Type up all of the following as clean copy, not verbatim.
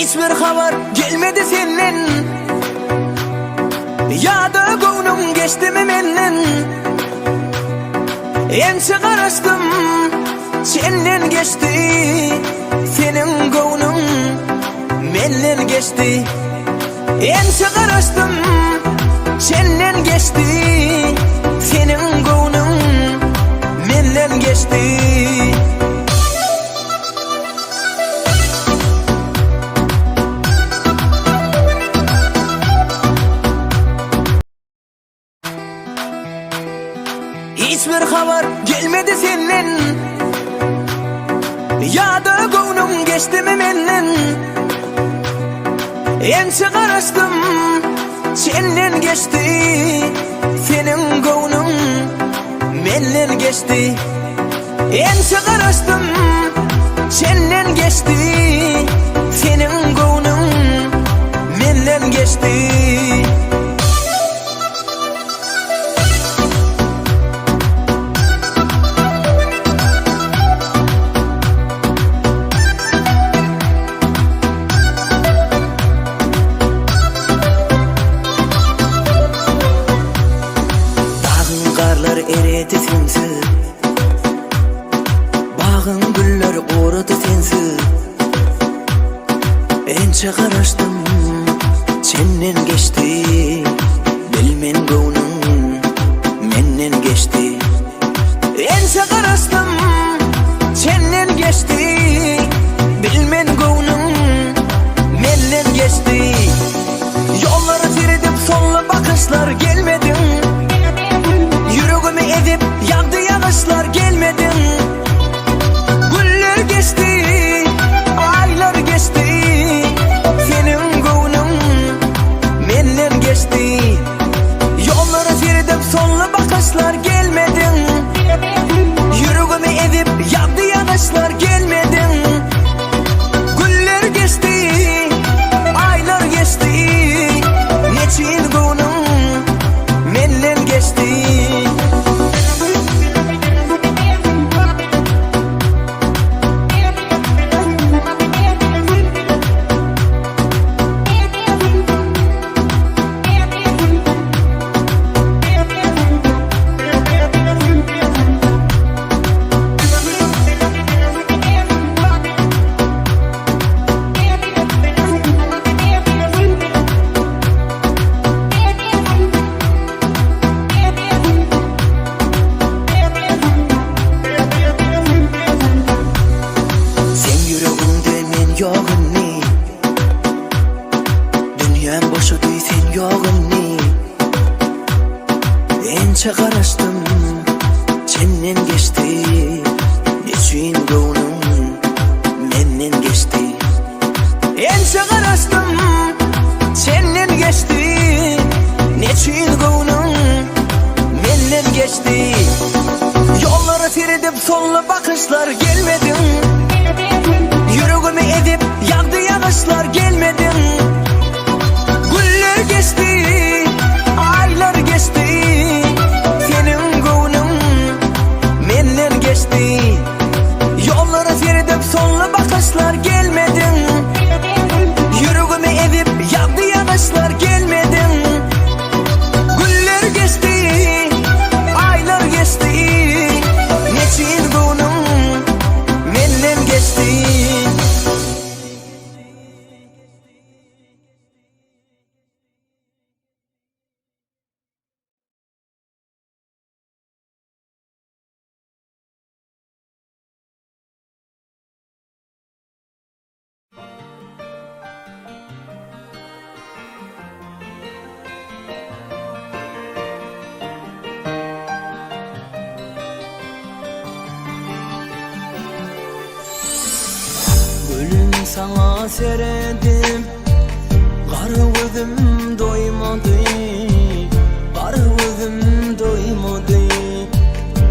Hiçbir haber gelmedi senden. Yada koynum geçti mi menden? Ense karıştım senden geçti. Senin koynum menden geçti. Ense karıştım senden geçti. Senin koynum menden geçti. Hiçbir haber gelmedi senden. Yada koynum geçti mi menden? Ense karıştım senden geçti. Senin koynum menden geçti. Ense karıştım senden geçti. Senin koynum menden geçti. Eredi sensiz, bağın güller qorudu sensiz. Ençe karıştım senden geçti. Bilmen koynum menden geçti. Ençe karıştım senden geçti. Bilmen koynum menden geçti. Yolları tiridip sonla bakışlar gelmedin. Yüreğimi edip yandı yanışlar gelmedin. Güller geçti, aylar geçti. Senin koynum menden geçti. Yolları tiridip sonlu bakışlar gelmedin. Yüreğimi edip yandı yanışlar gelmedin. Güller geçti, aylar geçti. Neçin koynum menden geçti. Dünyam boşa duy sen yoğunni. Ençe karıştım senden geçti. Neçin koynum menden geçti. Ençe karıştım senden geçti. Neçin koynum menden geçti. Yolları tiridip sonlu bakışlar gelmedin. Yüreğimi edip yandı yanışlar gelmedin. Güller geçti, aylar geçti. Senin koynum menden geçti. Yolları tiridip sonlu bakışlar gelmedin. Yüreğimi edip yandı yanışlar gelmedin. Güller geçti, aylar geçti. Neçin koynum menden geçti. Gülüm sana seredim, garıvızım doymadı. Garıvızım doymadı.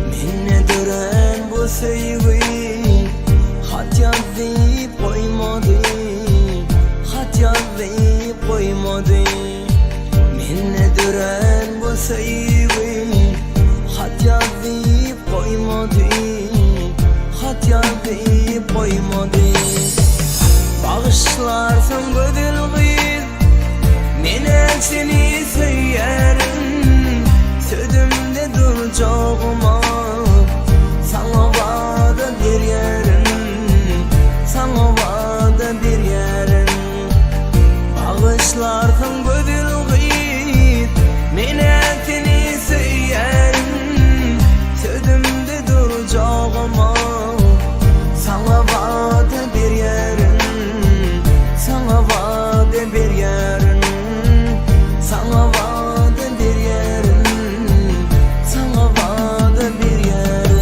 Menne duran bu sevgi hat yazıp koymadı. Hat yazıp koymadı. Menne duran bu sevgi hat yazıp koymadı. Hat yazıp koymadı. Bağışla Bağışlarsın gödül gıyız Mene seni söylerim Sözümde duracağıma Sana vada bir yerim Sana vada bir yerim Bağışlarsın gödül gıyız Mene seni söylerim Sözümde duracağıma Sana vada bir yerim Sana vada bir yerim Sana vada bir yerim Sana vada bir yerim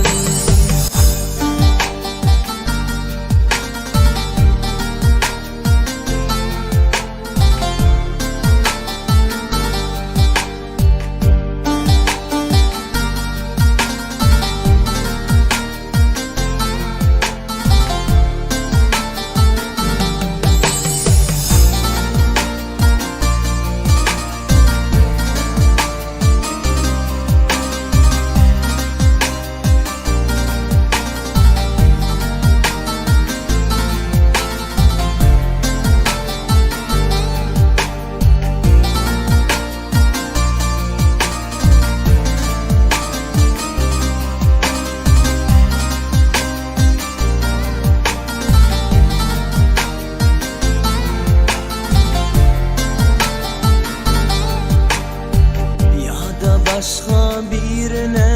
Başka birine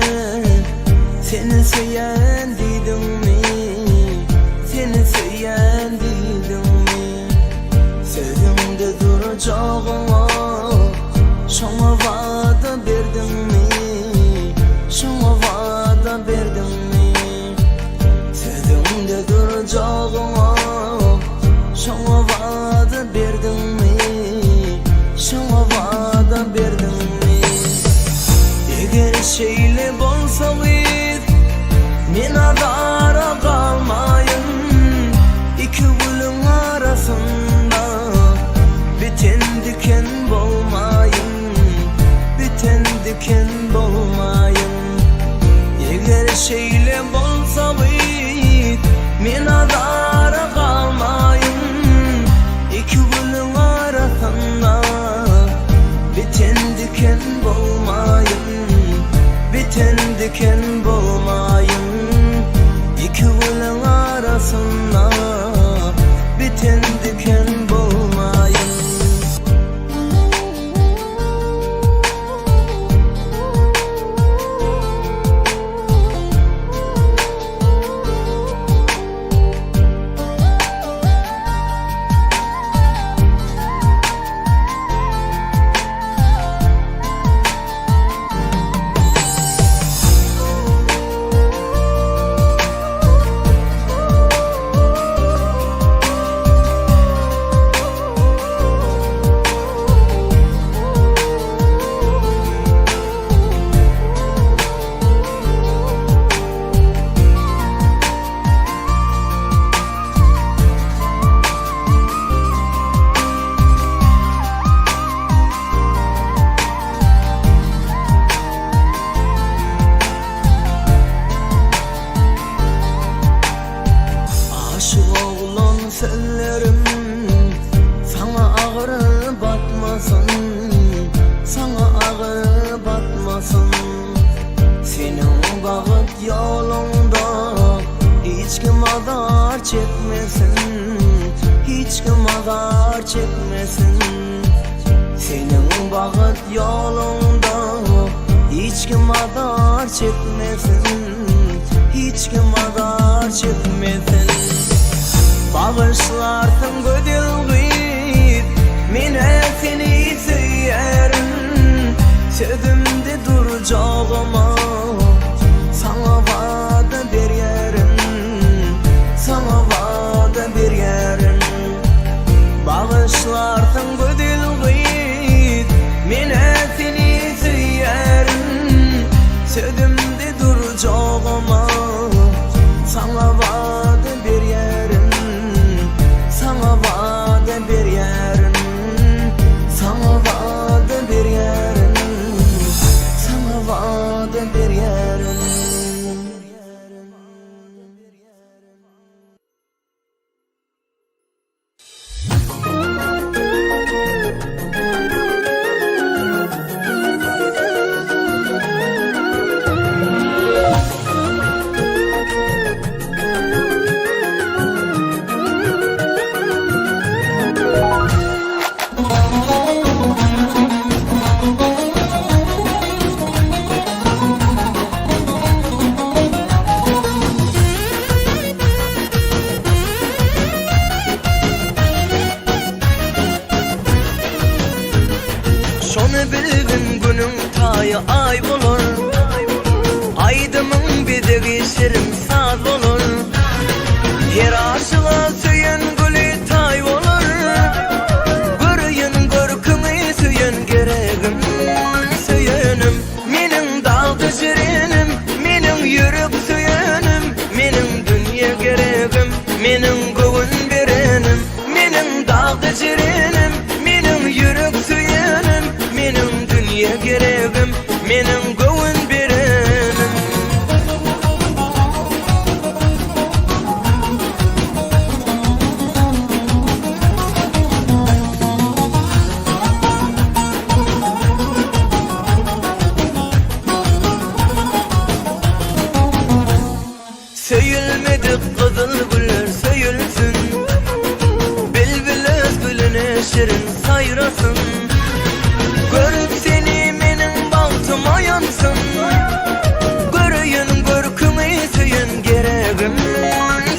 seni söyleyen dedim mi? Seni söyleyen dedim mi? Sözümde duracağıma Şuna vada verdim mi? Şuna vada verdim mi? Sözümde duracağıma Şuna vada verdim mi? Şuna vada verdim mi? Eğer şeyle bolsayız Men adara kalmayın İki gülün arasında Biten diken bolmayın Biten diken bolmayın Eğer şeyle bolsayız Men adara kalmayın İki gülün arasında Biten diken bolmayın Biten diken bolmayın İki gülün arasında Biten diken bolmayın Sözlerim sana ağır batmasın Sana ağır batmasın Senin bağıt yolunda Hiç kim azar çekmesin Hiç kim azar çekmesin Senin bağıt yolunda Hiç kim azar çekmesin Hiç kim azar çekmesin Bağışlarsın gödül gıyız Mene seni söylerim Sözümde duracağıma Sana vada bir yerim Sana vada bir yerim Bağışlarsın gödül gıyız Mene seni söylerim Sözümde duracağıma Sana vada bir yerim Sana vada bir yerim Sana vada bir yerim Sana vada bir yerim ay ay bolur. Aydımın bedegi şirin saz bolur. Her aşığa söyün gülü tay bolur. Görüyün görkümü söyün geregim söyünüm. Menin dağdı jirinim, menin yürük söyünüm. Menin dünya geregim, menin gövün berenim. Menin dağdı jirinim, menin yürük söyünüm. Menin dünya geregim, menin gövün berenim. Söyülmedik kızıl güller söyülsün. Bülbül öz gülüne şirin sayrasın. Görüp seni menin baltıma yansın. Görüyün görkümü söyün geregim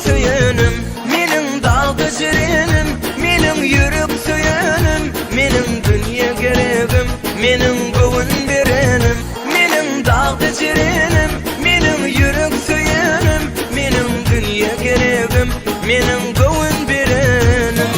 söyünüm. Menin dağdı jirinim, menin yürük söyünüm. Menin dünya geregim, menin gövün berenim. Menin dağdı jirinim, menin yürük söyünüm. Menin dünya geregim, menin gövün berenim.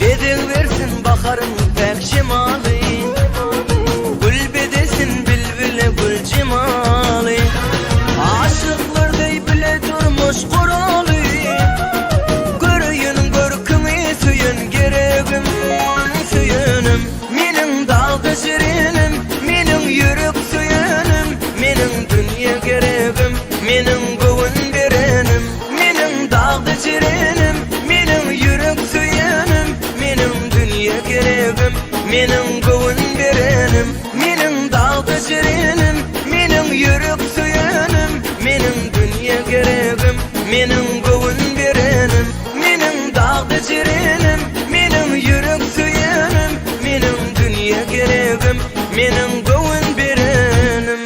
Bedel versin bakarın pek şimali. Gül bedesin bülbüle gül cimali. Aşıklar dey bile durmuş kuralı. Görüyün görkümü söyün geregim söyünüm. Menin dağdı jirinim, menin yürük söyünüm. Menin dünya geregim, menin gövün berenim. Menin dağdı jirinim, menin yürük söyünüm. Menin dünya geregim, menin gövün berenim. Menin dağdı jirinim, menin yürük söyünüm. Menin dünya geregim, menin gövün berenim. Menin dağdı jirinim, menin yürük söyünüm. Menin dünya geregim, menin gövün berenim.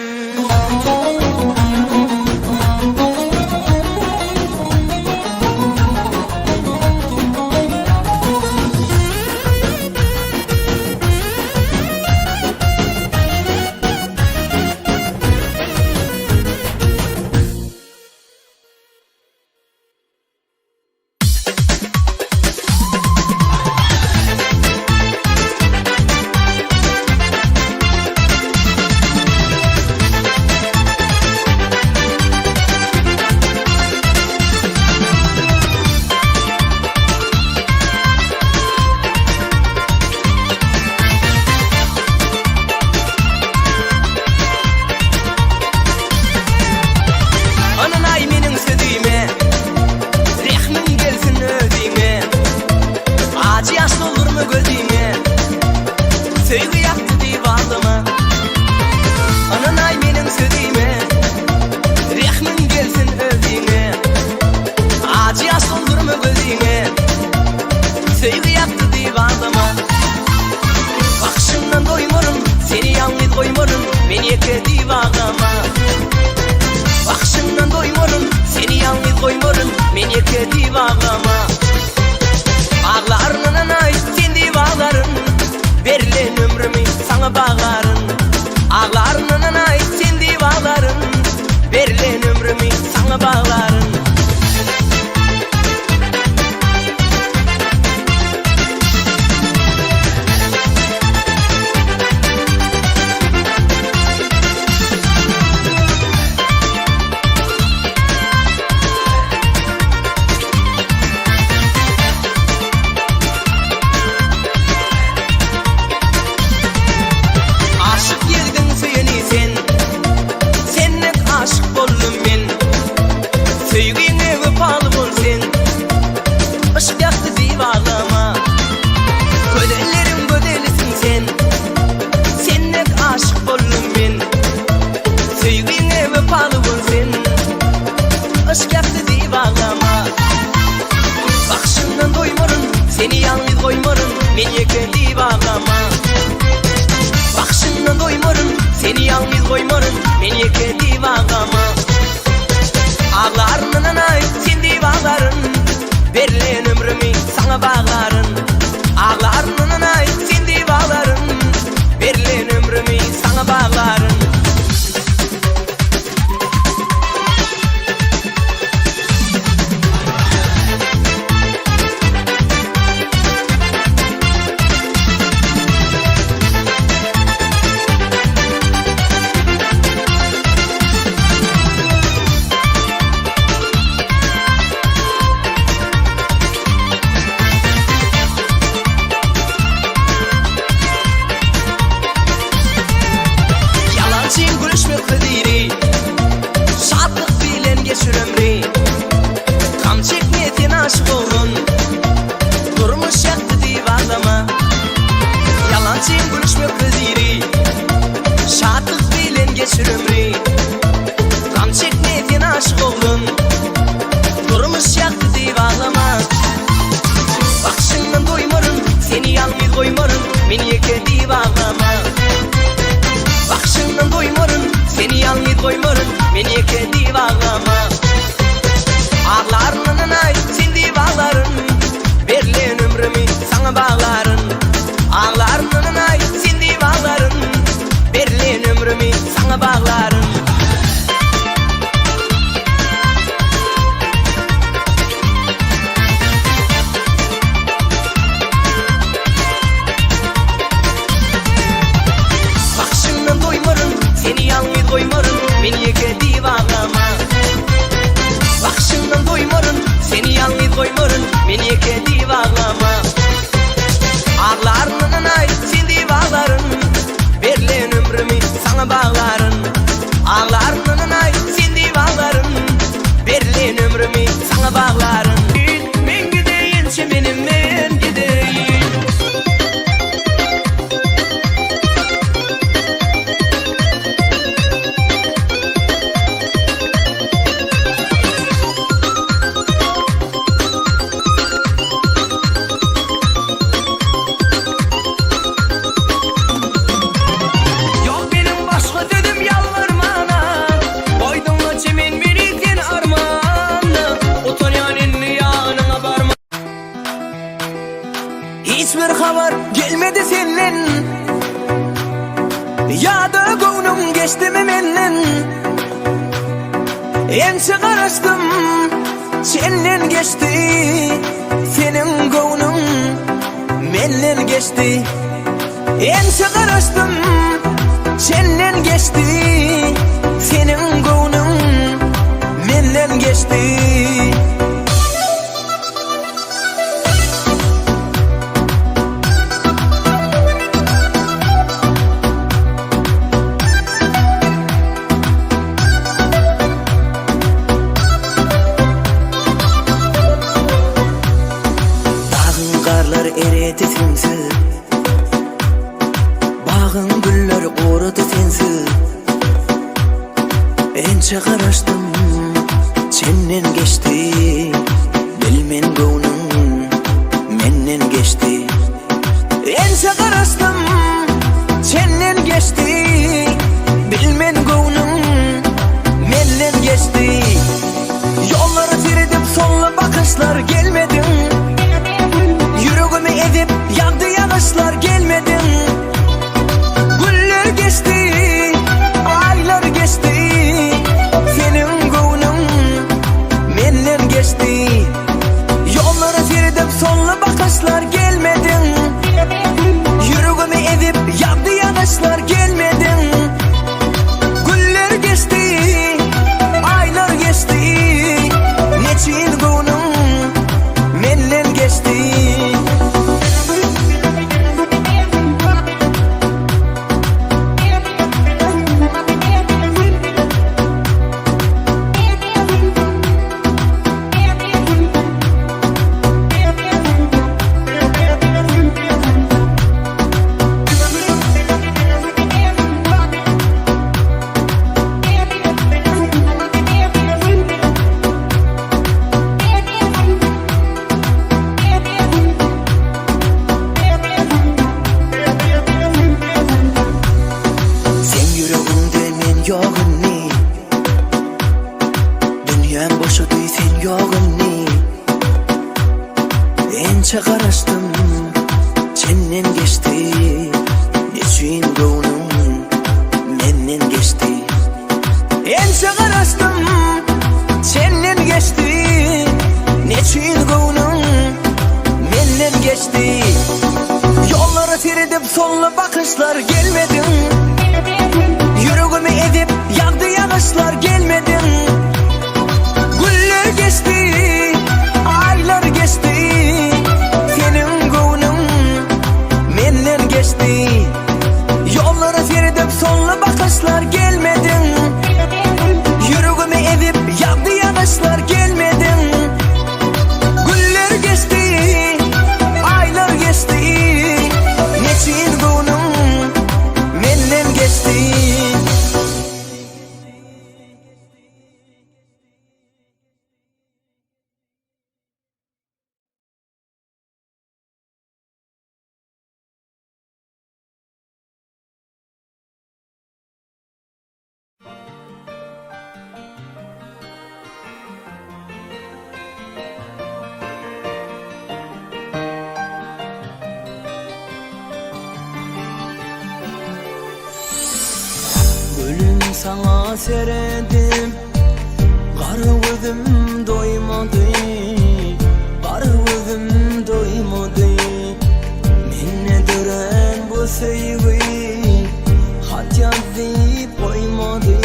Ananay menin södüğüme, rehmin gelsin ödüğüme. Acı yaşlı olur mu gözüme, söygü yaptı divanıma. Ananay menin södüğüme, rehmin gelsin ödüğüme. Acı yaşlı olur mu gözüme, söygü yaptı divanıma. Bakışımdan doymarım, seni yalnız koymarım, men yeke divanıma. Bakışımdan doymarım, seni yalnız koymarım, men yeke divanıma. Ağlarının anay, sen divanların, verilen ömrümü sana bağlarım. Ağlarının anay, sen divanların, verilen ömrümü sana bağlarım. Men yekeli bağlama. Bak Bakışından doymarın, seni yalnız koymarın, men eke divagama. Ağlarının ay, sen divagların, verilen ömrümü sana bağların. Ağlarının ay, sen divagların, verilen ömrümü sana bağların. Şadlık bilen geçir ömrü, kam çekmeyen aşık olun, durmuş yaktı divalama. Yalancıyım gülüşmek kıziri, şadlık bilen geçir ömrü, kam çekmeyen aşık olun, durmuş yaktı divalama. Bakışından doymarın, seni yalnız koymarın, men eke divalama. Bakışından doymarın, seni yalnız koymarın, men eke divagama. Ağlarının ay, sen divagların, verilen ömrümü sana bağların. Ağlarının ay, sen divagların, verilen ömrümü sana bağların. Bakışından doymarın, seni yalnız koymarın, men eke divagama. Bakışından doymarın, seni yalnız koymarın, men eke divagama. Ağlarının ay, sen divagların, verilen ömrümü sana bağların. Ağlarının ay, sen divagların, verilen ömrümü sana bağların. Men gideyince benim men gideyim. Hiçbir haber gelmedi senden, yada koynum geçti mi menden. Ense karıştım, senden geçti, senin koynum menden geçti. Ense karıştım, senden geçti, senin koynum menden geçti. Eredi sensiz, bağın güller korudu sensiz. Ençe karıştım, senden geçti, bilmen koynum menden geçti. Ençe karıştım, senden geçti, bilmen koynum menden geçti. Yolları sürdüm, sonlu bakışlar gelmedin. Yüreğimi edip yandı yanışlar gelmedin. Güller geçti, aylar geçti, senin koynum menden geçti. Yolları sürdüm, sonlu bakışlar gelmedin. Yüreğimi edip yandı yanışlar gelmedin. Güller geçti, aylar geçti, neçin koynum menden geçti. garaşdym senden geçti. Neçin göwnüm menden geçti. Ençe garaşdym senden geçti. Neçin göwnüm menden geçti. Yolları tiridip sonlu bakışlar gelmedin. Yüreğimi edip yandı yanışlar gelmedin. Güller geçti, aylar geçti. Senin göwnüm menden geçti. Yolları tiridip sonlu bakışlar gelmedin. Yüreğimi edip yandı yanışlar gelmedin. Güller geçti, aylar geçti. Neçin göwnüm menden geçti. Gülüm sana seredim, garıvızım doymadı. Garıvızım doymadı. Menne dören bu sevgi hat yazıp koymadı.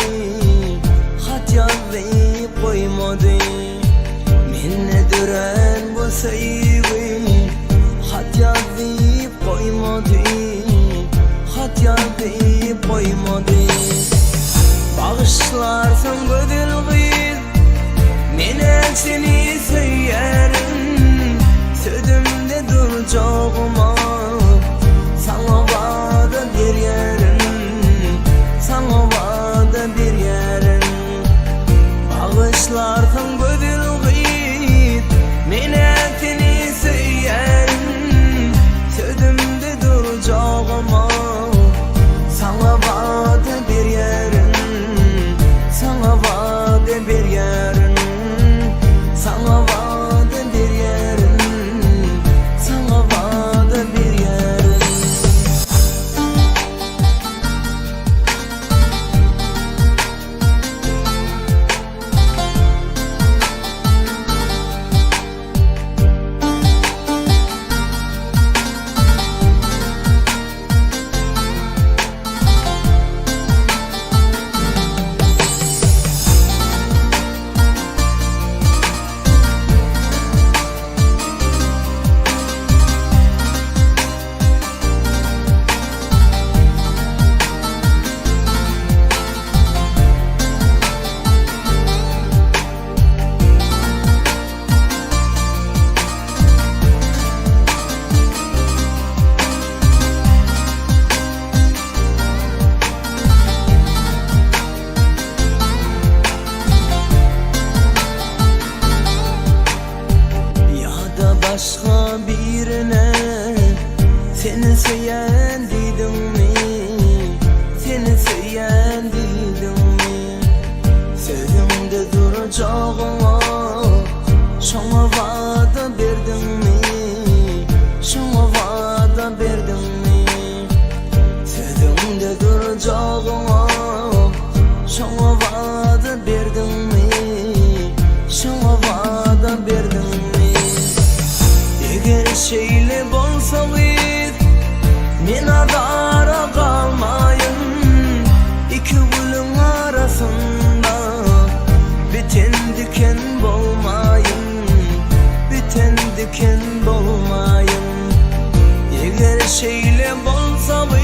Hat yazıp koymadı. Menne dören bu sevgi hat yazıp koymadı. Hat yazıp koymadı. Bağışlarsın gödül kız, menen seni söylerim. Sözümde duracağıma sana vada bir yerim. Sana vada bir yerim. Bağışlarsın gödül kız, menen seni söylerim. Sözümde duracağıma sana vada bir yerim. Sana vade bir yerin. Sana vade bir yerin. Sana vade bir yerin. Başka birine seni söyleyen dedim mi? Seni söyleyen dedim mi? Sözümde duracağıma şuna vada verdim mi? Şuna vada verdim mi? Sözümde duracağıma şuna vada verdim mi? Şuna vada verdim mi? Eğer şeyle bolsaydı men adara kalmayın. İki gülün arasında biten diken bolmayın. Biten diken bolmayın. Eğer şeyle bolsaydı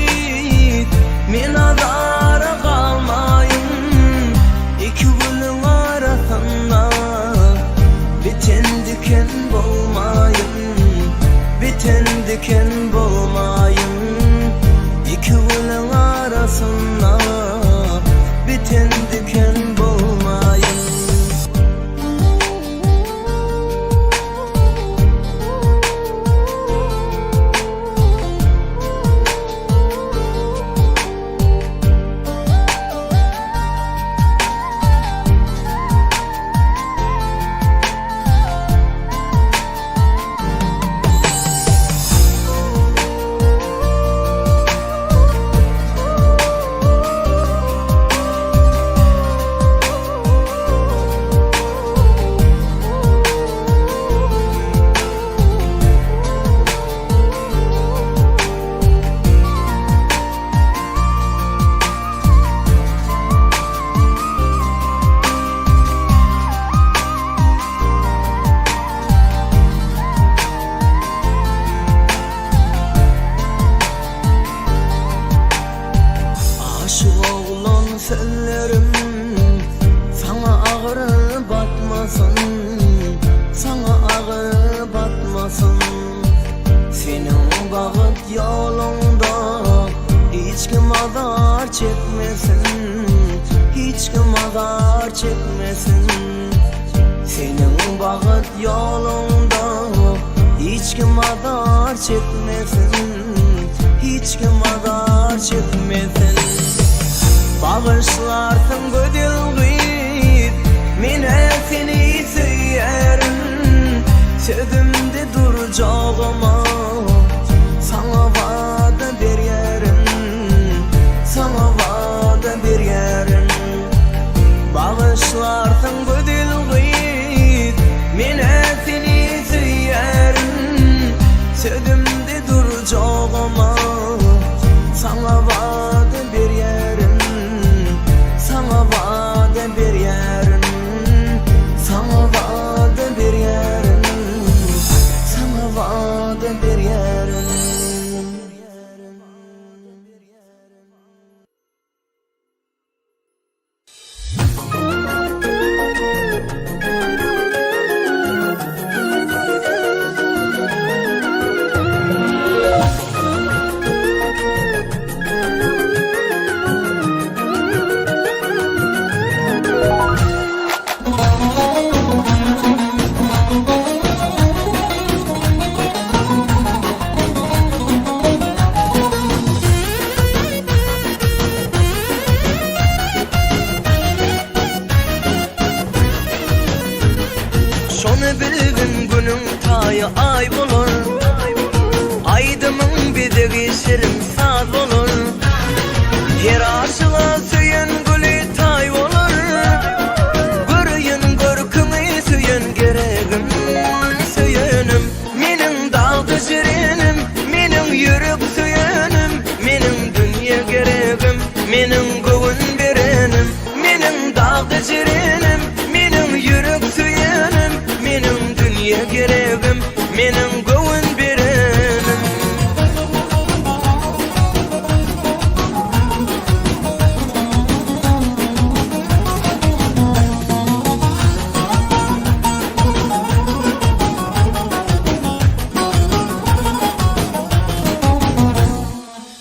men adara kalmayın. İki gülün arasında biten diken bolmayın. Biten diken bolmayın. çekmesin, hiç kim azar çekmesin. Senin bağıt yolunda hiç kim azar çekmesin, hiç kim azar çekmesin. Bağışlarsın gödülgüyüp, mine seni söylerim. Sözümde duracağıma sana vada veririm, sana vada veririm. Bağışlarsın gödülgüyüp, mine seni söylerim. Sözümde duracağıma sana vada veririm, sana vada veririm, sana vada veririm, sana vada veririm. Şonu bilgin günün tayı ay bulur, aydımın bizi şirin saz olur. Her aşığa söyün gülü tay olur, görüyün görkümü söyün geregim. Söyünüm menin dağdı şirinim, menin yürük söyünüm, menin dünya geregim, menin gövün berenim. Menin dağdı şirinim, menin yürük söyünüm, menin dünya geregim, menin gövün berenim.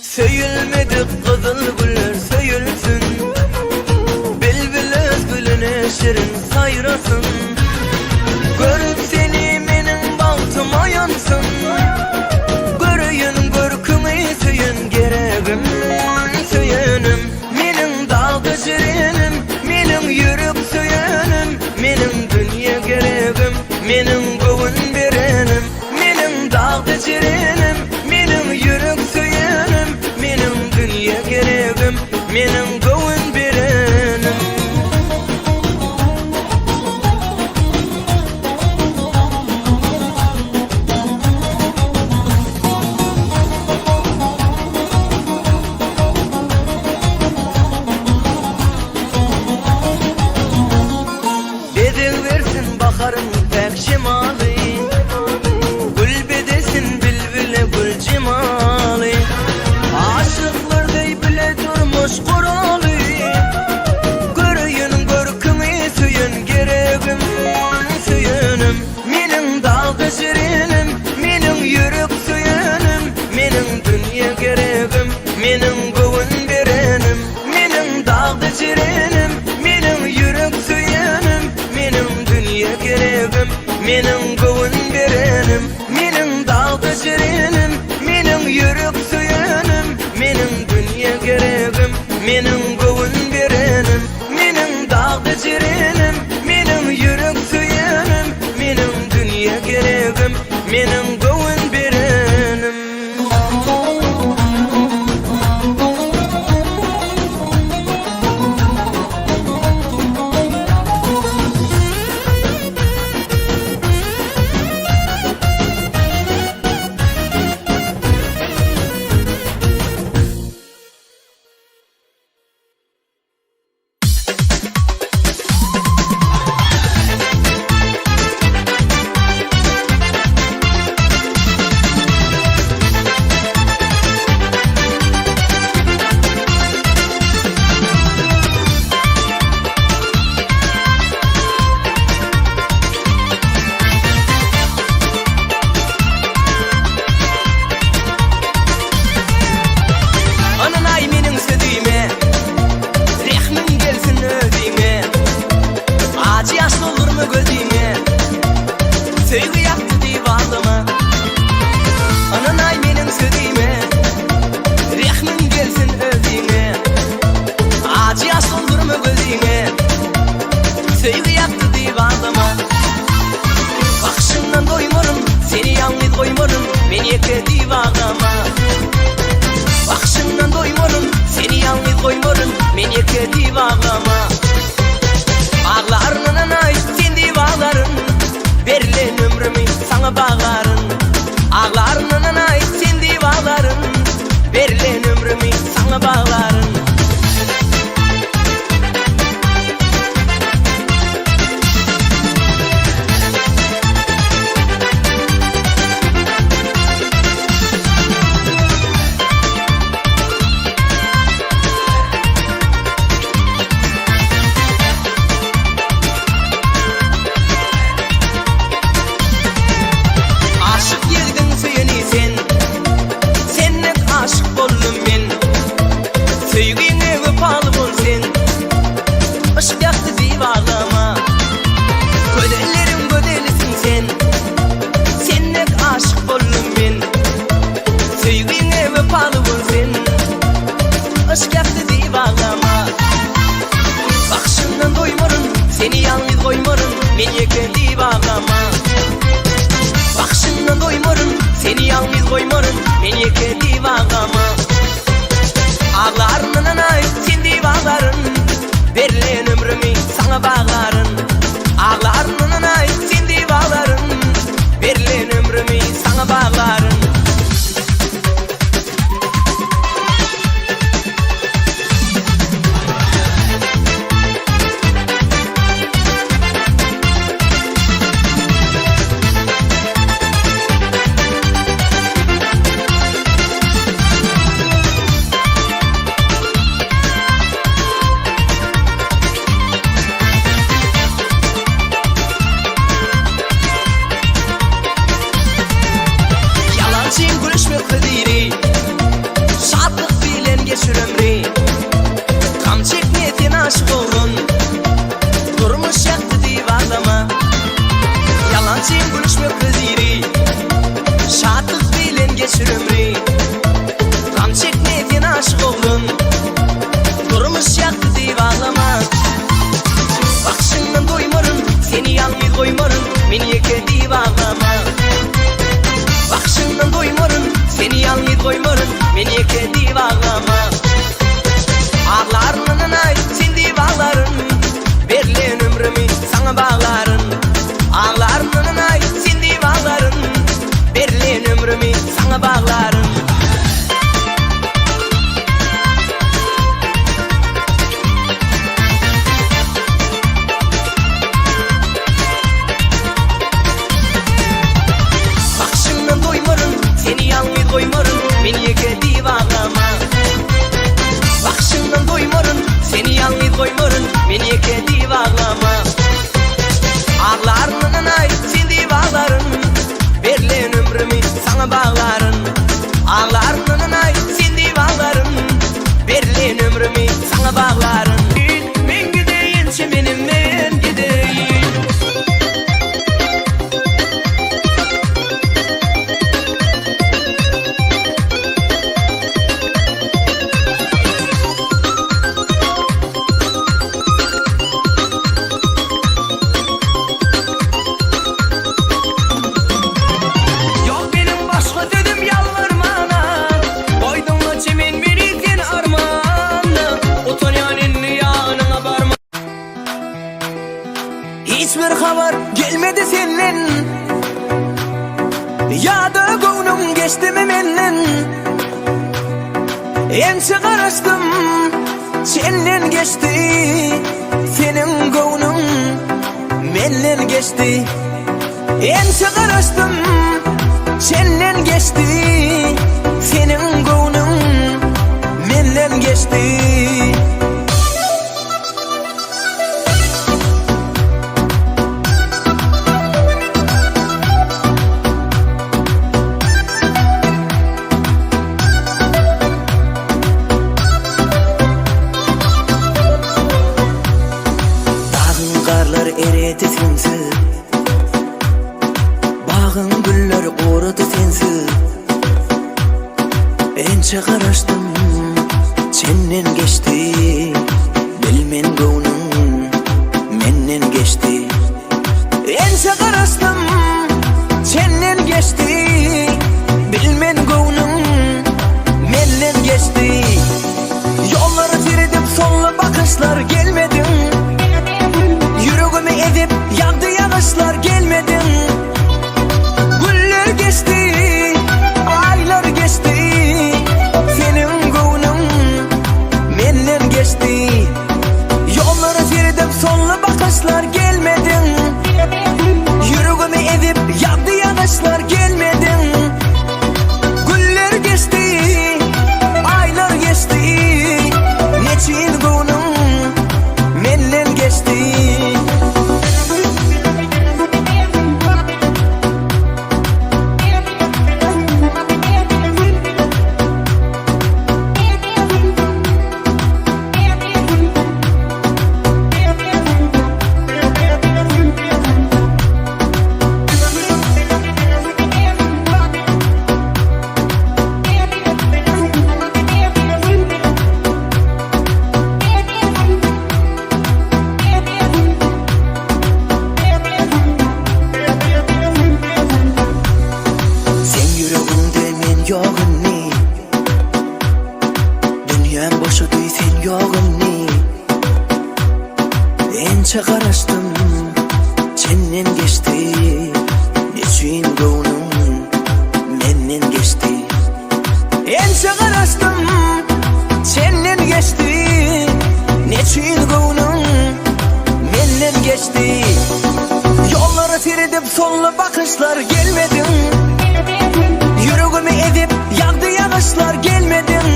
Söyülmedik kızıl güller söyülsün, bülbül öz gülüne şirin sayrasın. Görüp seni menin baltıma yansın, görüyün görkümü söyün geregim. Söyünüm menin dağdı şirinim, menin yürük söyünüm, menin dünya geregim, menin gövün berenim. Menin dağdı şirinim, menin yürük söyünüm, menin dünya geregim, menin gövün berenim. yeke divagama. Bakışından doymorun, seni yalnız koymorun, men yeke divagama. Bağlarının ay, sen divagların, verilen ömrümü sana bağlarım. Ağlarının ay, sen divagların, verilen ömrümü sana bağlarım. Aşk yaktı divagama. Gödelerim gödelisin sen, sennek aşık boldum ben. Söygüne vefalı bol sen, aşk yaktı divagama. Bakışından doymorun, seni yalnız koymorun, men yeke divagama. Bakışından doymorun, seni yalnız koymorun, men yeke divagama. Ağlarının ay, sen divagların, verilen ömrümü sana bağlarım. Ağlarının ay, sen divagların, verilen ömrümü sana bağlarım. Şadlık bilen geçir ömrü, kam çekmeyen aşık oldun, durmuş yaktı divagama. Yalancıyım gülüşmek rezili, şadlık bilen geçir ömrü, kam çekmeyen aşık oldun, durmuş yaktı divagama. Bakışından doymorun, seni yalnız koymorun, men yeke divagama. Bakışından doymorun, seni yalnız koymorun, men yeke divagama. Ağlarının ay, sen divagların, verilen ömrümü sana bağlarım. Ağlarının ay, sen divagların, verilen ömrümü sana bağlarım. Bakışından doymorun, seni yalnız koymorun, men yeke divagama. Bakışından doymorun, seni yalnız koymorun, men yeke divagama. Ağlarının ay, sen divagların, verilen ömrümü sana bağlarım. Ağlarının ay, sen divagların, verilen ömrümü sana bağlarım. Men gideyim, çemenim men gideyim. Yok benim başka dedim yalvarmana, koydun çemen beni sen armağana. Utanyanın yanına varma. Hiçbir haber gelmedi senden, ya da gönlüm geçti mi menden. Ençe karıştım, senden geçti, senin gönlün menden geçti. Ençe karıştım, senden geçti, senin gönlün menden geçti. Dağın karlar eredi sensiz, bağın güller korudu sensiz. Ençe karıştım, senden geçti, bilmen gönlüm menden geçti. Ençe karıştım, senden geçti, bilmen yog'inni. Dünyam boşadı sen yog'inni. Ençe qarashdim senden geçti. Nechun ko'nglim menden geçti. Ençe qarashdim senden geçti. Nechun ko'nglim menden geçti. Yolları tiridip sonlu bakışlar gelmedin. Yüreğimi edip yağdı yağışlar gelmedin.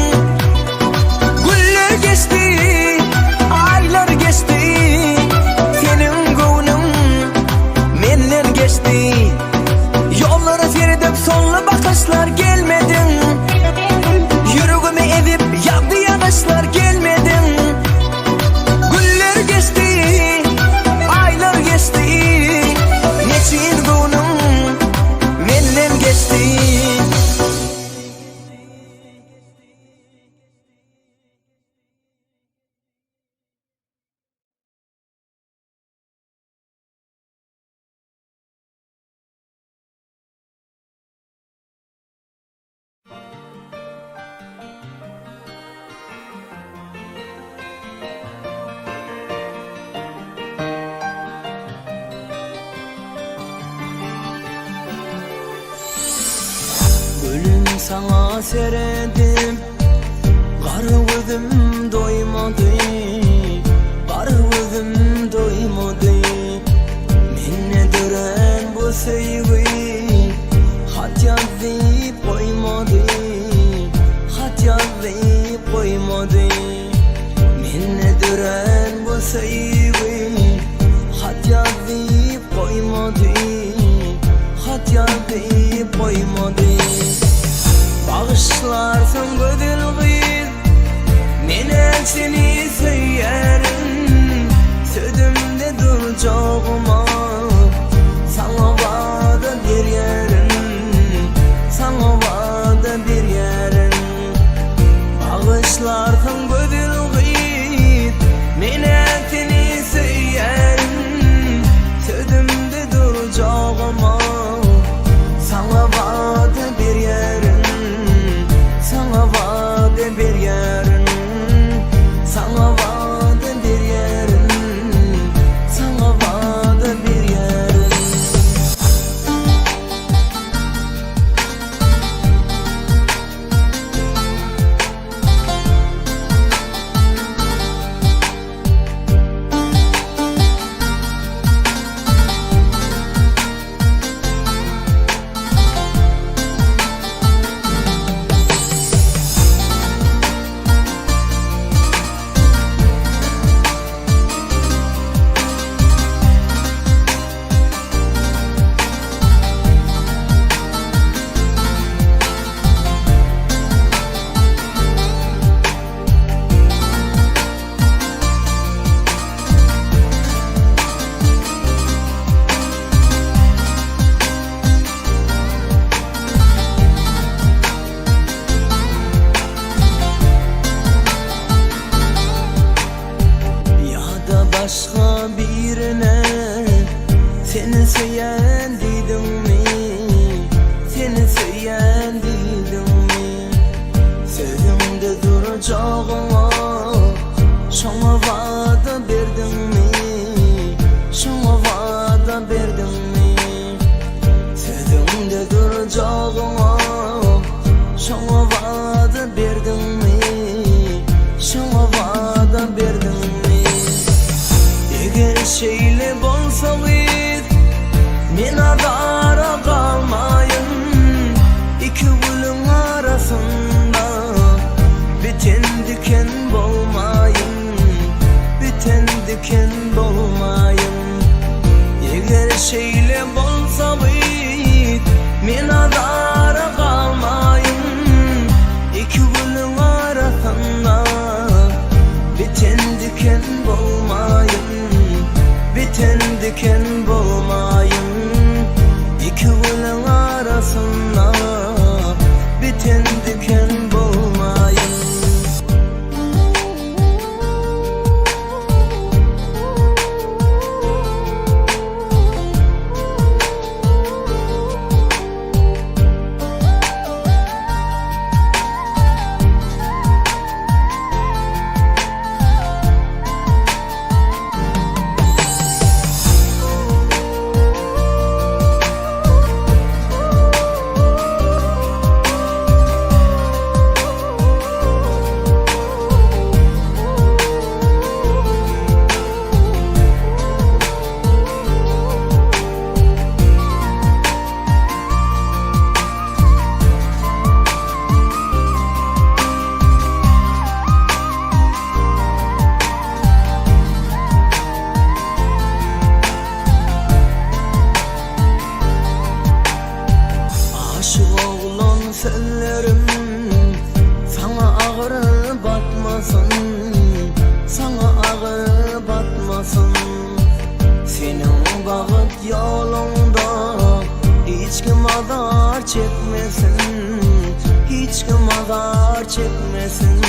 Güller geçti, aylar geçti. Senin ko'nglim menden geçti. Yolları tiridip sonlu bakışlar gelmedin. Yüreğimi edip yağdı yağışlar gelmedin. Güller geçti, aylar geçti. Nechun ko'nglim menden geçti. Gülüm sana seredim, qarıvıdım doymadı. Qarıvıdım doymadı. Menne dören bu sevgi hat yazıp koymadı. Hat yazıp koymadı. Menne dören bu sevgi hat yazıp koymadı. Hat yazıp koymadı. Bağışlarsın gödül kız, menen seni söylerim. Sözümde duracağıma sana vada bir yerim. Sana vada bir yerim. Bağışlarsın gödül kız, menen seni söylerim. Sözümde duracağıma sana vada bir yerim. Sana vade bir yerin. Sana vade bir yerin. Sana vade bir yerin. Başka birine seni söyleyen dedim mi? Seni söyleyen dedim mi? Sözümde duracağıma sana vada verdim mi? Sana vada verdim mi? Sözümde duracağıma sana vada verdim mi? Sana vada verdim mi? Eğer şeyle bolsalıyd, men adara kalmayın. İki gülün arasında biten diken bolmayın. Biten diken bolmayın. Eğer şeyle bolsalıyd, men adara kalmayın. İki gülün arasında biten diken bolmayın. Biten diken bolmayın. İki gülün arasında biten diken bolmayın. sellerim sana ağır batmasın, sana ağır batmasın. Senin bağıt yolunda hiç kim azar çekmesin, hiç kim azar çekmesin.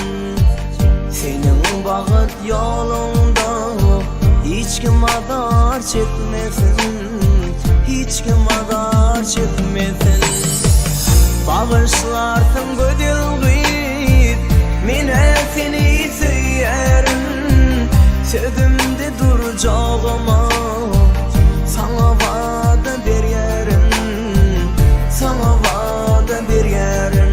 Senin bağıt yolunda hiç kim azar çekmesin, hiç kim azar çekmesin. Bağışlarsın gödülgüyüp mine seni söylerim. Sözümde duracağıma sana vade veririm, sana vade veririm.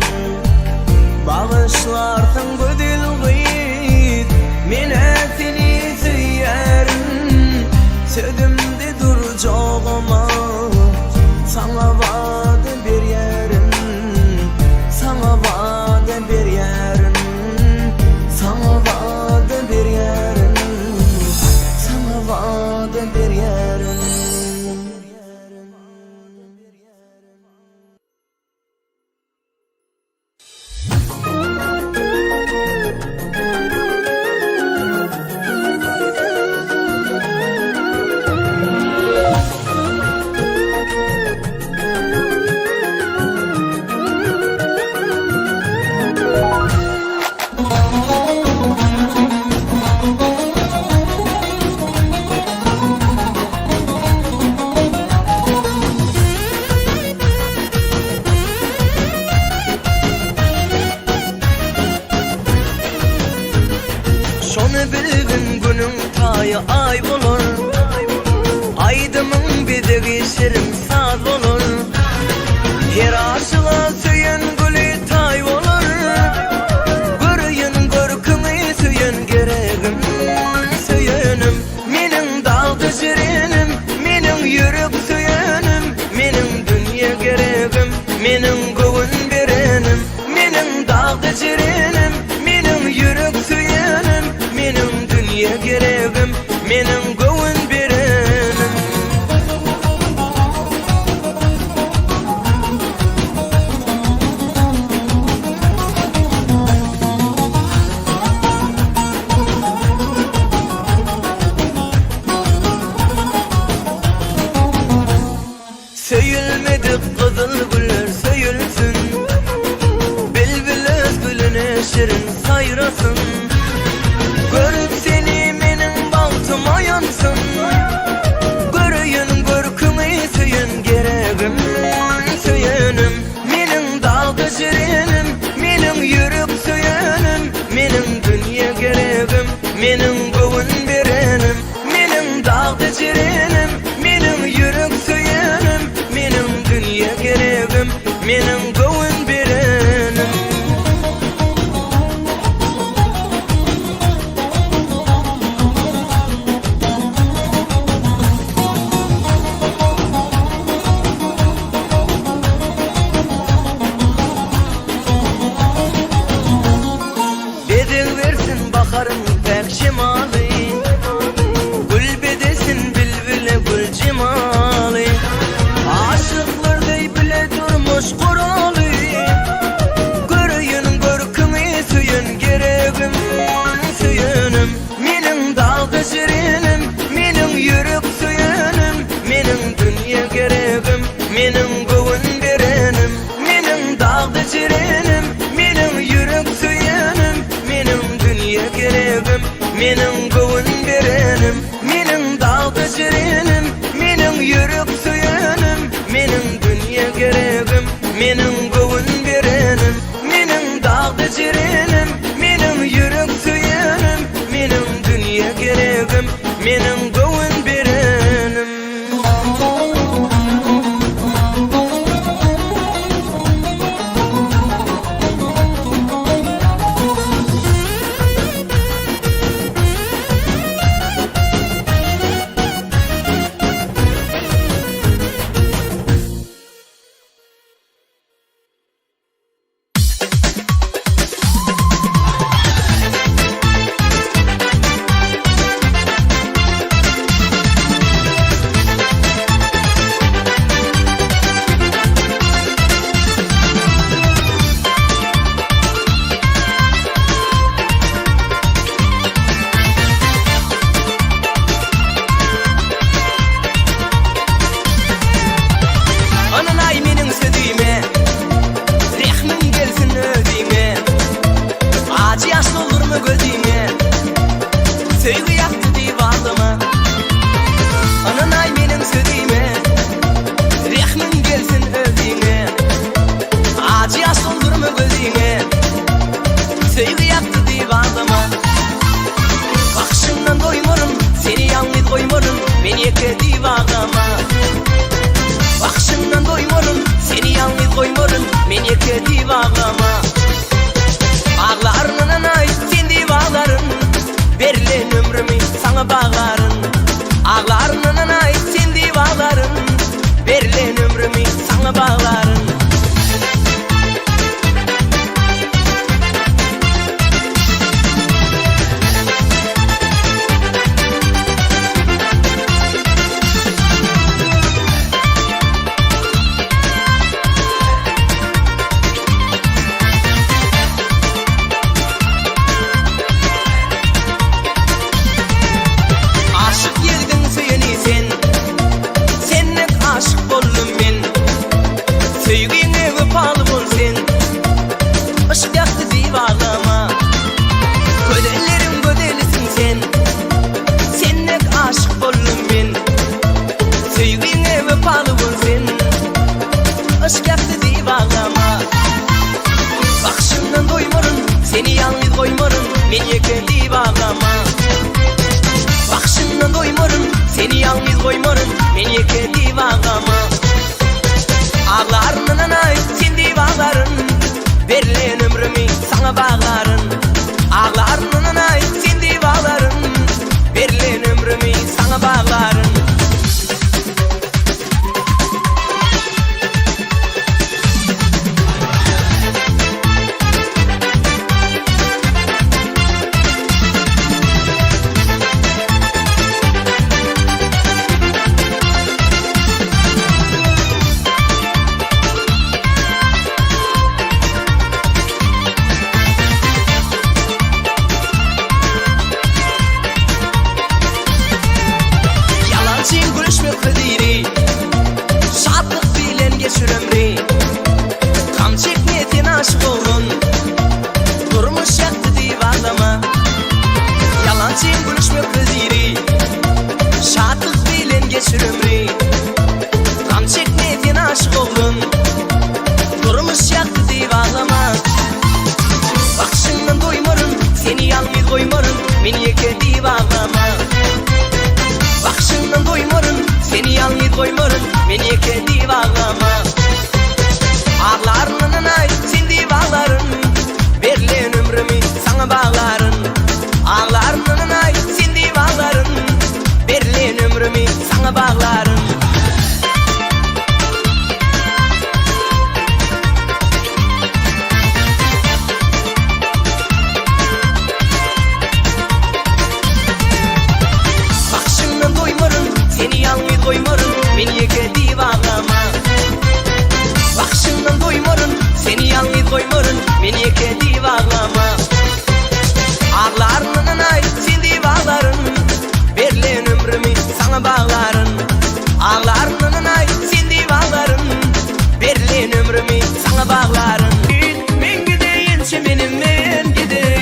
Bağışlarsın gödülgüyüp mine seni söylerim. Sözümde duracağıma sana vade veririm, sana vade veririm, sana vade veririm, sana vade veririm. Şonu bilgin günün tayı ay bulur, aydımın bizi şirin saz olur. Her aşıla söyün gülü tay olur, görüyün görkümü söyün geregim. Söyünüm menin dağdı şirinim, menin yürük söyünüm, menin dünya geregim, menin gövün berenim. Menin dağdı şirinim, menin yürük söyünüm, menin dünya geregim, menin gövün berenim. Söyülmedik kızıl güller söyülsün, bülbül öz gülüne şirin sayrasın. Görüp seni menin baltıma yansın, görüyün görkümü söyün geregim. Söyünüm menin dalga şirinim, menin yürük söyünüm, menin dünya geregim, menin gövün berenim. Menin dalga şirinim, menin yürük söyünüm, menin dünya geregim, menin gövün berenim. Bedin versin bakarım pek şimali, gül bedesin bilbile gül cimali. Aşıklar dey bile durmuş kuralı, görüyün görkümü söyün geregim. Söyünüm menin dalga şirinim, menin yürük söyünüm, menin dünya geregim, menin gövün berenim. Menin dalga şirinim, menin yürük söyünüm, menin dünya geregim, menin gövün berenim. Menin dalga şirinim, menin yürük söyünüm, menin dünya geregim, menin gövün berenim. Menin dalga şirinim, menin yürük söyünüm, menin dünya geregim, menin gövün berenim. men yekedi bağlama. Ağlarının ay sendi bağların, verilen ömrümü sana bağların. Ağlarının ay sendi bağların, verilen ömrümü sana bağların. Seni yalnız koymarım, men yekedi bağlama. Bakışından doymarım, seni yalnız koymarım, men yekedi bağlama. Ağlarının ay sendi bağların, verilen ömrümü sana bağların. Ağlarının ay sendi bağların, verilen ömrümü sana bağların. Şatlık bilen geçir ömrü, kam çekmeyen aşık olun, durmuş yaktı divanlama. Yalancı gülüşmek kıziri, şatlık bilen geçir ömrü, kam çekmeyen aşık olun, durmuş yaktı divanlama. Bakışından doymarım, seni yalnız koymarım, men yekedi bağlama. Bakışından doymarım, seni yalnız koymarım, men yekedi bağlama. Ağlarının ay sendi bağların, verilen ömrümü sana bağların. Ağlarının ay sendi bağların, verilen ömrümü sana bağların. Bakışından doymarım, seni yalnız koymarım, men yekedi bağlama. Bakışından doymarım, seni yalnız koymarım, men yekedi bağlama. Ağlarının ay sendi bağların, verilen ömrümü sana bağların. Ağlarının ay sendi bağların, verilen ömrümü sana bağların. Men gideyince benim men gideyim.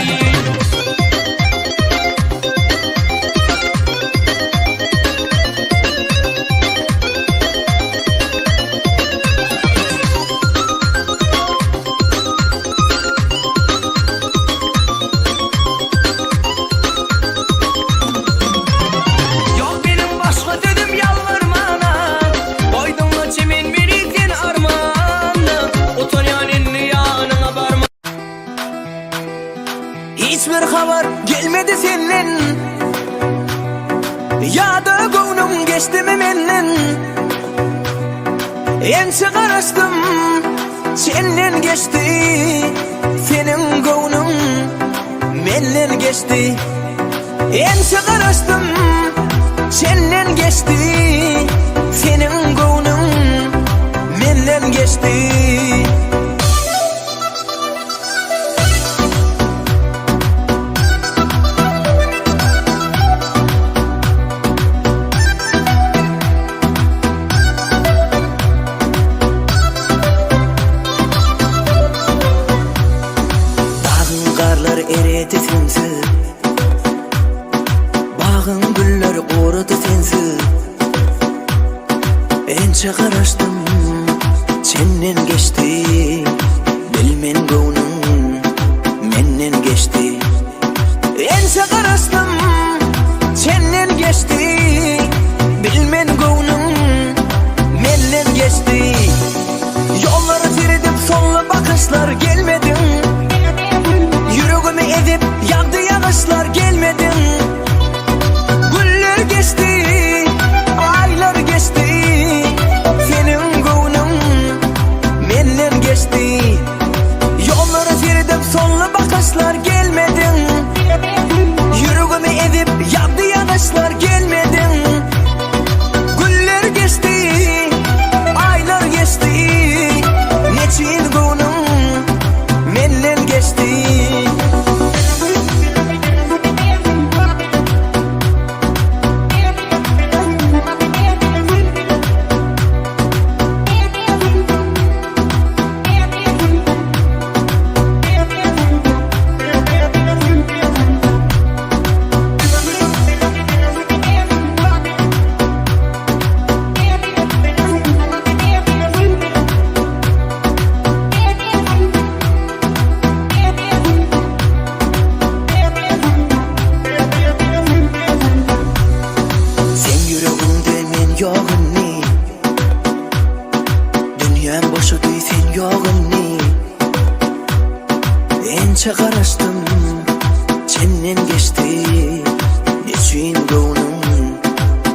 Hiçbir haber gelmedi senden, ya da gönlüm geçti mi menden. Ençe karıştım, senden geçti, senin gönlüm menden geçti. Ençe karıştım, senden geçti, senin gönlüm menden geçti. Eredi sensiz, bağın güller korudu sensiz. Ençe karıştım, senden geçti, bilmen gönlüm menden geçti. Ençe karıştım, senden geçti, bilmen gönlüm menden geçti. Yolları tirdim sonla sonlu bakışlar gelmedin. Yüreğimi edip yandı yanışlar gelmedin. Güller geçti, aylar geçti, neçin günüm menden geçti. Yoğunni dünyam boşudu sen yoğunni. Ençe karıştım senden geçti, neçin günüm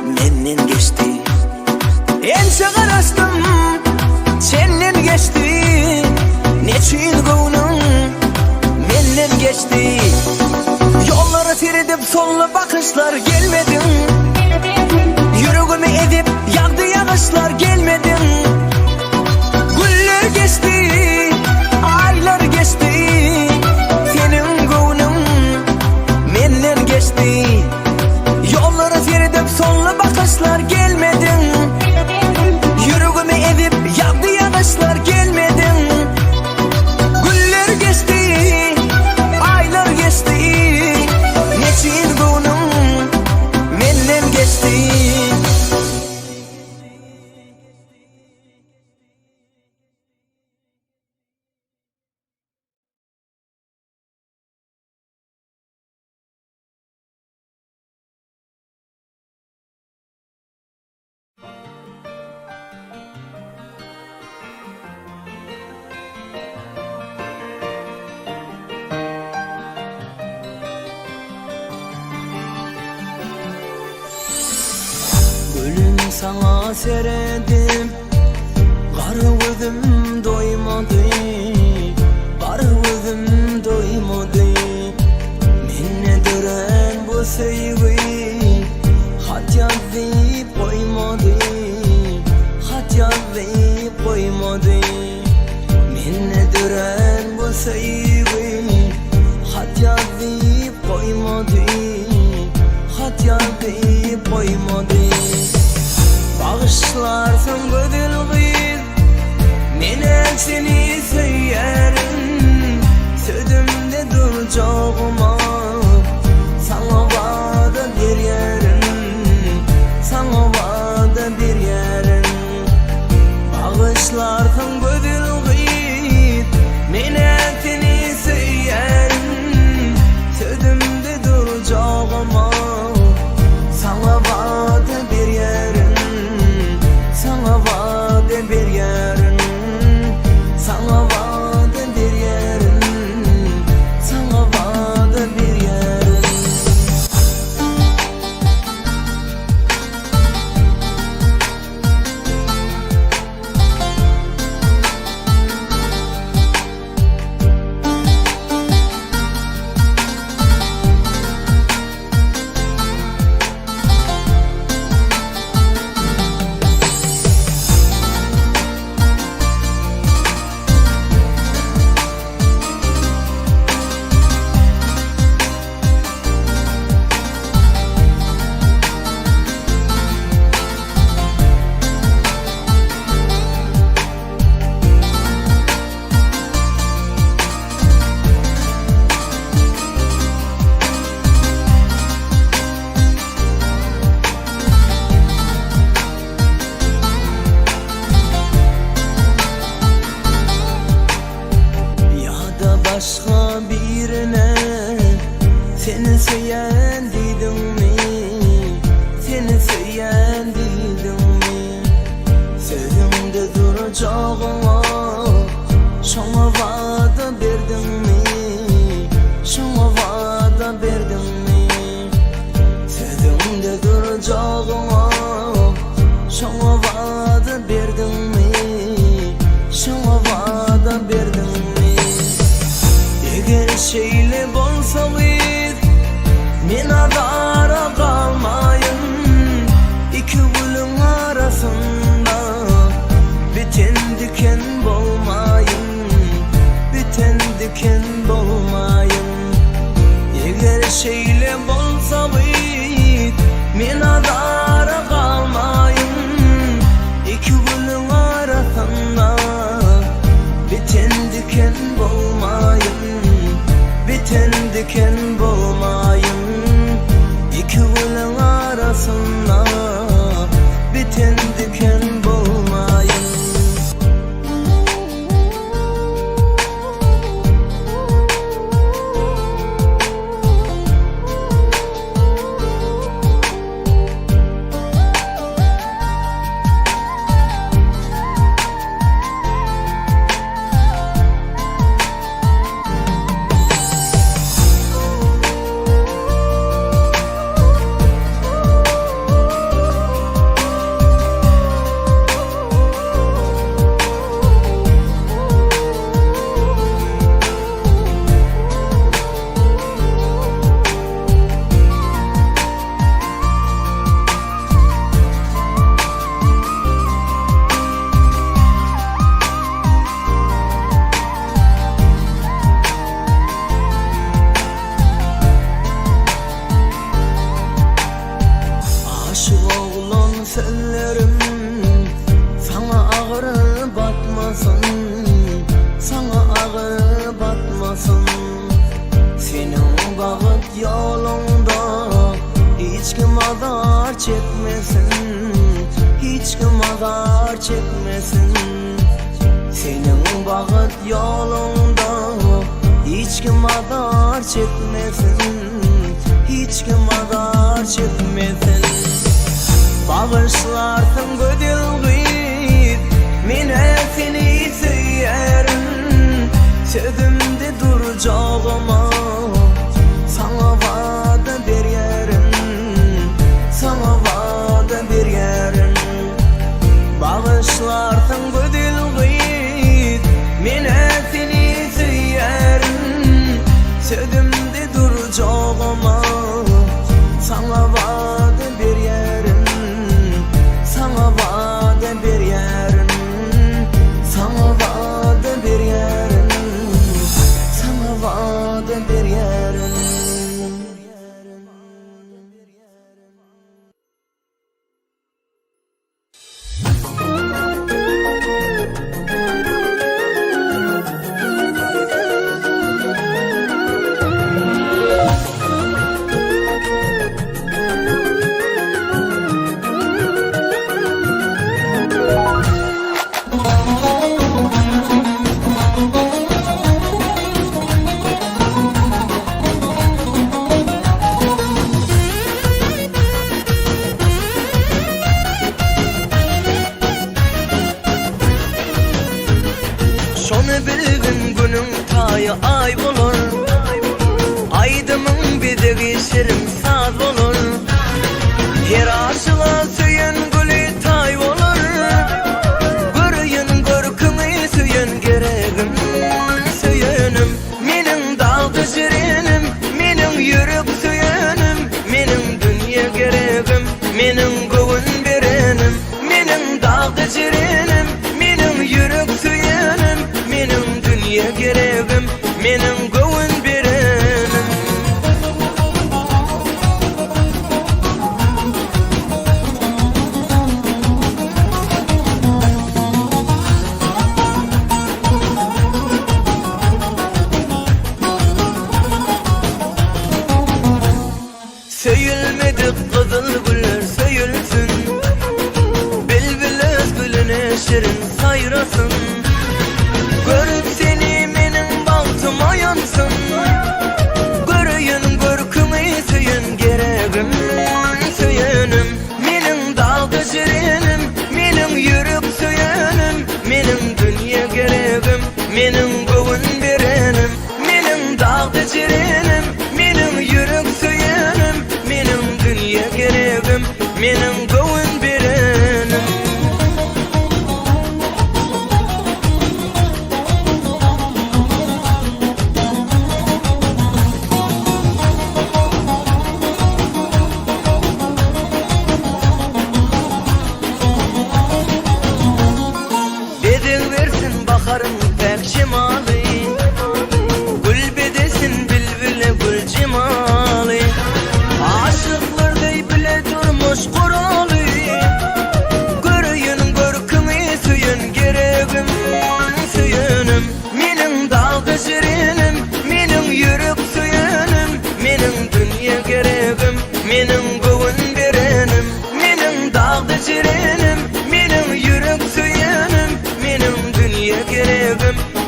menden geçti. Ençe karıştım senden geçti, neçin günüm menden geçti. Yolları tiridip sonlu bakışlar gelmedin. Yüreğimi edip yandı yanışlar gelmedin. Güller geçti, aylar geçti, senin günün menden geçti. Yolları feridip sonlu bakışlar gelmedin. Yüreğimi edip yandı yanışlar gelmedin. Güller geçti, aylar geçti, neçin günüm menden geçti. Gülüm sana seredim, garıvıdım doymadı, garıvıdım doymadı. Minne duran bu sevgi, hat yazıp koymadı, hat yazıp koymadı. Minne duran bu sevgi, hat yazıp koymadı, hat yazıp koymadı. Bağışlarsın gödül gıyır, menen seni söylerim. Sözümde duracağıma sana vada bir yerim, sana vada bir yerim. Bağışlarsın gödül gıyır, menen seni söylerim. Sözümde duracağıma sana vada bir yerim, sana vade bir yerin, sana vade bir yerin, sana vade bir yerin. Başka birine seni söyleyen dedim mi? Seni söyleyen dedim mi? Sözümde duracağıma sana vada verdim mi? Sana vada verdim mi? Sözümde duracağıma sana vada verdim mi? Sana vada verdim mi? diken bolmayın. Eger şeýle bolsa bit, men adara kalmayın. İki gülüň arasynda biten diken bolmayın, biten diken bolmayın. İki gülüň arasynda biten diken bolmayın. Sellerim sana ağır batmasın, sana ağır batmasın. Senin bağıt yolunda hiç kim azar çekmesin, hiç kim azar çekmesin. Senin bağıt yolunda hiç kim azar çekmesin, hiç kim azar çekmesin. Bağışlarsın gödülgüyüp, mine seni söylerim. Sözümde duracağıma sana vada beryerim, sana vada beryerim. Bağışlarsın gödülgüyüp, mine seni söylerim. Sözümde duracağıma sana vada beryerim, sana vade bir yerim, sana vade bir yerim, sana vade bir yerim. Şonu bilgin günün tayı ay bolur, aydımın bidigi şirin saz bolur. Her aşıla süyen gülü tay bolur, görüyün görkümü süyen geregim. Süyenim, menin daldı jirinim, menin yürüp süyenim, menin dünya geregim, menin gövün berenim. Menin daldı jirinim, menin yürüp süyenim, menin dünya geregim, menin gövün berenim. Söyülmedik kızıl güller söyülsün, bülbül öz gülüne şirin sayrasın. Görüp seni menin baltıma yansın, görüyün görkümü süyün geregim. Süyenim, menin daldı jirinim, menin yürüp süyenim, menin dünya geregim, menin gövün berenim. Menin daldı jirinim, menin yürüp süyenim, menin dünya geregim, menin gövün berenim.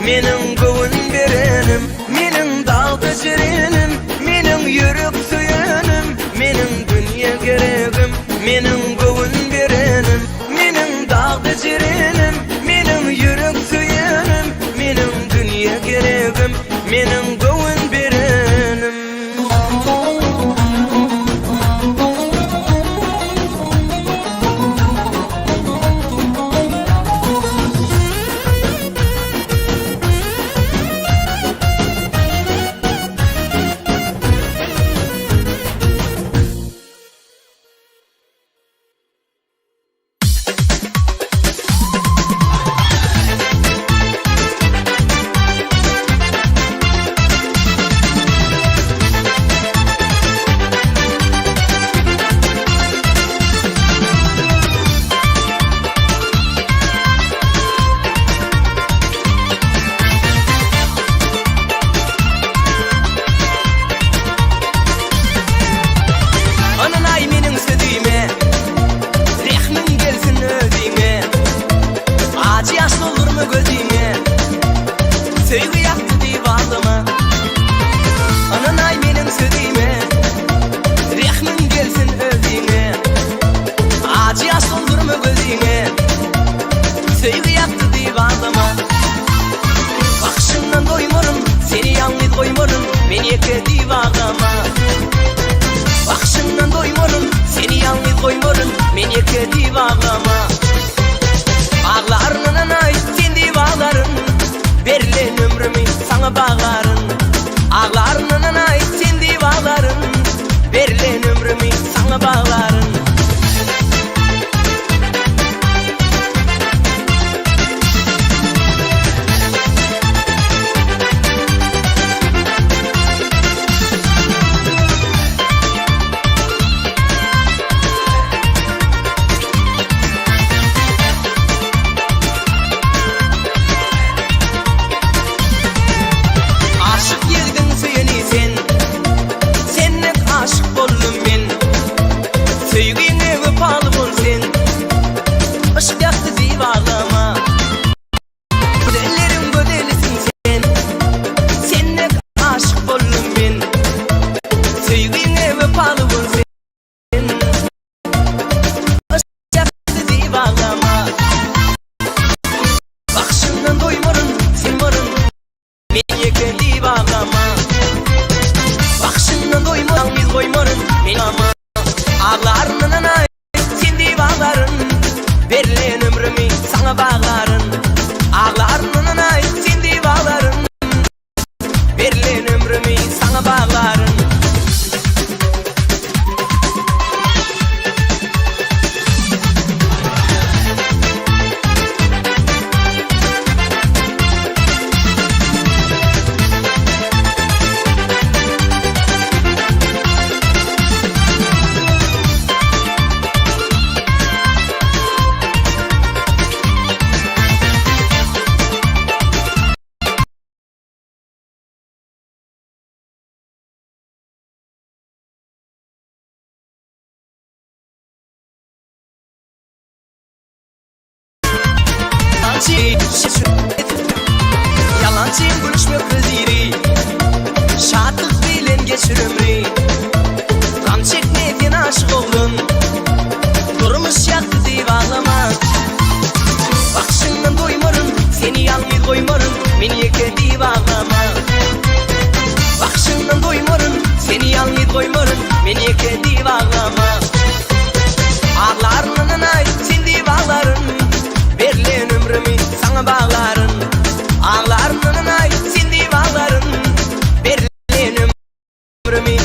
menin gowun berenim, menin dağda jirenim, menin yürek suyanım, menin dünya geregim, menin gowun berenim, menin dağda jirenim, menin yürek suyanım, menin dünya geregim, menin gowun berenim. Sevgi yaktı divanıma, ananay benim söyleyime, rehmin gelsin özüme, acı yaş doldurma gözüme. Sevgi yaktı divanıma, bakışından doymarım, seni yalnız koymarım, beni yeke divanıma. Bakışından doymarım, seni yalnız koymarım, beni yeke divanıma. Ağlarının anay, sen divanların, verilen ömrümü sana bağlarım. Ağlarının anay, sen divanların, verilen ömrümü sana bağlarım. Sevgine vefalı bol sen, aşk yaktı divanıma. Güzellerin güzelisin sen, seninle aşık oldum ben. Sevgine vefalı bol sen, aşk yaktı divanıma. Bakışından doymarım, sen varım, ben yeken divanıma. Bakışından doymarım, biz koymarım, ben ama. Ağlarının anay, sen divanların, verilen ömrümü sana bağlarım. Ağlarının anay, sen divanların, verilen ömrümü sana bağlarım. Yalancıyım gülüşmek rezili, şadlık bilen geçir ömrü. Kan çekmeden aşık oldum, durmuş yaktı divanıma. Bakışından doymarım, seni yalnız koymarım, beni yeke divanıma. Bakışından doymarım, seni yalnız koymarım, beni yeke divanıma. Ağlarının anay, sen divanların, verilen ömrümü sana bağlarım. Ağlarının anay, sen divanların, verilen ömrümü